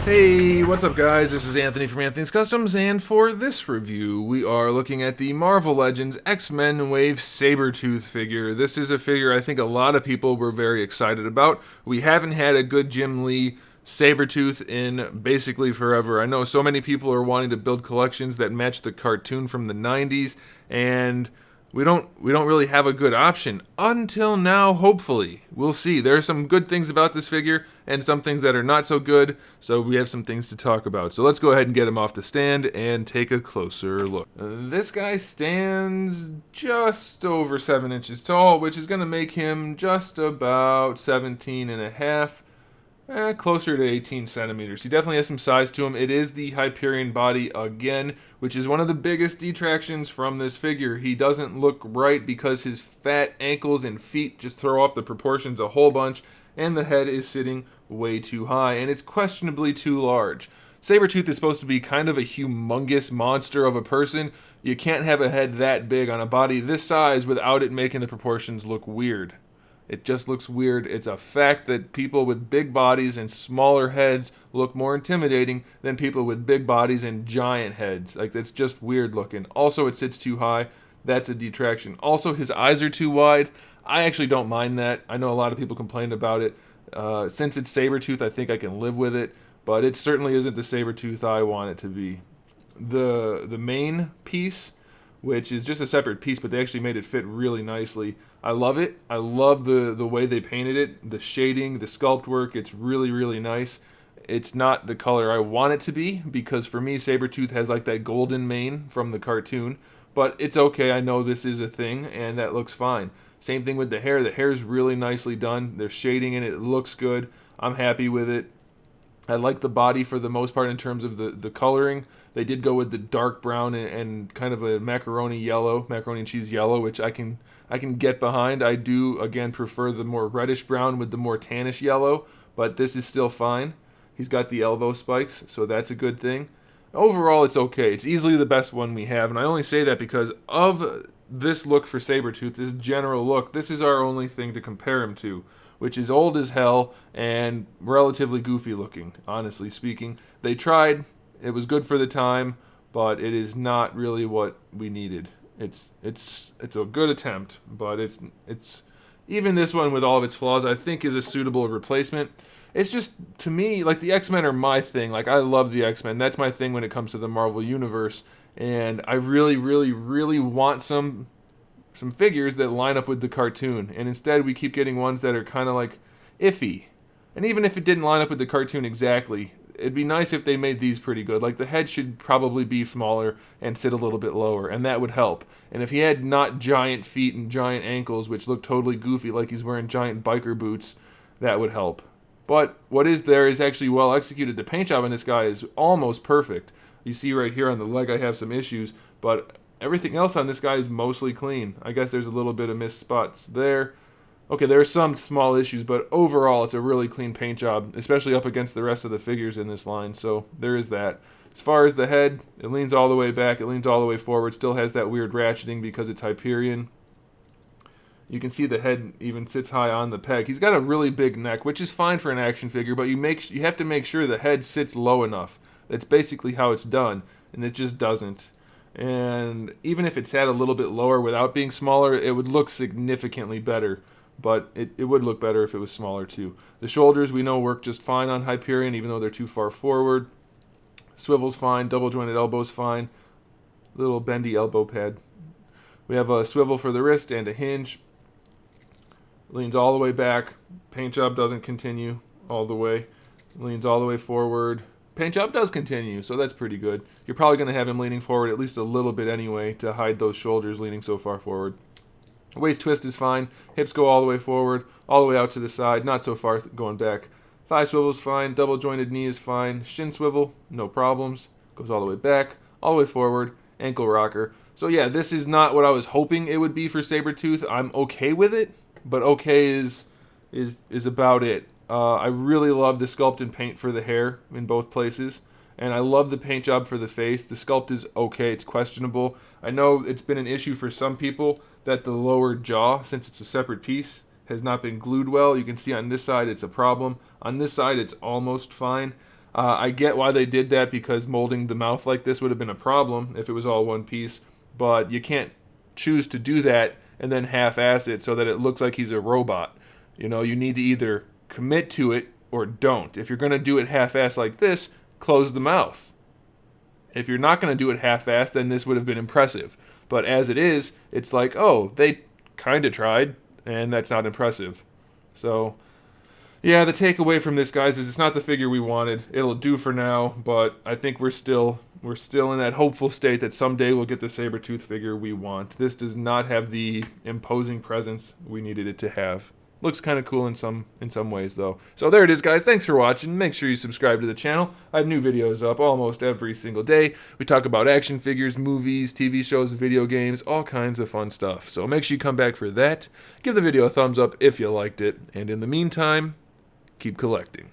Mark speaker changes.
Speaker 1: Hey, what's up guys? This is Anthony from Anthony's Customs, and for this review, we are looking at the Marvel Legends X-Men Wave Sabretooth figure. This is a figure I think a lot of people were very excited about. We haven't had a good Jim Lee Sabretooth in basically forever. I know so many people are wanting to build collections that match the cartoon from the 90s, and we don't really have a good option until now. Hopefully we'll see. There are some good things about this figure and some things that are not so good, so we have some things to talk about. So let's go ahead and get him off the stand and take a closer look. This guy stands just over 7 inches tall, which is going to make him just about 17 and a half. Closer to 18 centimeters. He definitely has some size to him. It is the Hyperion body again, which is one of the biggest detractions from this figure. He doesn't look right because his fat ankles and feet just throw off the proportions a whole bunch, and the head is sitting way too high, and it's questionably too large. Sabretooth is supposed to be kind of a humongous monster of a person. You can't have a head that big on a body this size without it making the proportions look weird. It just looks weird. It's a fact that people with big bodies and smaller heads look more intimidating than people with big bodies and giant heads. Like, it's just weird looking. Also, it sits too high. That's a detraction. Also, his eyes are too wide. I actually don't mind that. I know a lot of people complained about it. Since it's Sabretooth, I think I can live with it. But it certainly isn't the Sabretooth I want it to be. The main piece, which is just a separate piece, but they actually made it fit really nicely. I love it. I love the way they painted it, the shading, the sculpt work. It's really, really nice. It's not the color I want it to be, because for me, Sabretooth has like that golden mane from the cartoon, but it's okay. I know this is a thing, and that looks fine. Same thing with the hair. The hair is really nicely done. There's shading in it. It looks good. I'm happy with it. I like the body for the most part in terms of the coloring. They did go with the dark brown and kind of a macaroni and cheese yellow, which I can get behind. I do, again, prefer the more reddish brown with the more tannish yellow, but this is still fine. He's got the elbow spikes, so that's a good thing. Overall, it's okay. It's easily the best one we have, and I only say that because of this look for Sabretooth, this general look. This is our only thing to compare him to, which is old as hell and relatively goofy looking, honestly speaking. They tried. It was good for the time, but it is not really what we needed. It's a good attempt, but it's even this one with all of its flaws, I think, is a suitable replacement. It's just, to me, like, the X-Men are my thing. Like, I love the X-Men. That's my thing when it comes to the Marvel Universe, and I really, really, really want some figures that line up with the cartoon, and instead we keep getting ones that are kind of like iffy. And even if it didn't line up with the cartoon exactly, it'd be nice if they made these pretty good. Like, the head should probably be smaller and sit a little bit lower, and that would help. And if he had not giant feet and giant ankles, which look totally goofy, like he's wearing giant biker boots, that would help. But what is there is actually well executed. The paint job on this guy is almost perfect. You see right here on the leg I have some issues, but everything else on this guy is mostly clean. I guess there's a little bit of missed spots there. Okay, there are some small issues, but overall it's a really clean paint job, especially up against the rest of the figures in this line, so there is that. As far as the head, it leans all the way back, it leans all the way forward, still has that weird ratcheting because it's Hyperion. You can see the head even sits high on the peg. He's got a really big neck, which is fine for an action figure, but you have to make sure the head sits low enough. That's basically how it's done, and it just doesn't. And even if it sat a little bit lower without being smaller, it would look significantly better. But it would look better if it was smaller too. The shoulders, we know, work just fine on Hyperion, even though they're too far forward. Swivel's fine, double jointed elbow's fine. Little bendy elbow pad. We have a swivel for the wrist and a hinge. Leans all the way back. Paint job doesn't continue all the way. Leans all the way forward. Paint job does continue, so that's pretty good. You're probably going to have him leaning forward at least a little bit anyway to hide those shoulders leaning so far forward. Waist twist is fine. Hips go all the way forward, all the way out to the side, not so far going back. Thigh swivel is fine. Double jointed knee is fine. Shin swivel, no problems. Goes all the way back, all the way forward. Ankle rocker. So yeah, this is not what I was hoping it would be for Sabretooth. I'm okay with it, but okay is about it. I really love the sculpt and paint for the hair in both places. And I love the paint job for the face. The sculpt is okay. It's questionable. I know it's been an issue for some people that the lower jaw, since it's a separate piece, has not been glued well. You can see on this side it's a problem. On this side it's almost fine. I get why they did that, because molding the mouth like this would have been a problem if it was all one piece, but you can't choose to do that and then half-ass it so that it looks like he's a robot. You know, you need to either commit to it or don't. If you're going to do it half-ass like this, close the mouth. If you're not going to do it half-ass, then this would have been impressive. But as it is, it's like, oh, they kind of tried, and that's not impressive. So, yeah, the takeaway from this, guys, is it's not the figure we wanted. It'll do for now, but I think we're still in that hopeful state that someday we'll get the Sabretooth figure we want. This does not have the imposing presence we needed it to have. Looks kind of cool in some ways, though. So there it is, guys. Thanks for watching. Make sure you subscribe to the channel. I have new videos up almost every single day. We talk about action figures, movies, TV shows, video games, all kinds of fun stuff. So make sure you come back for that. Give the video a thumbs up if you liked it. And in the meantime, keep collecting.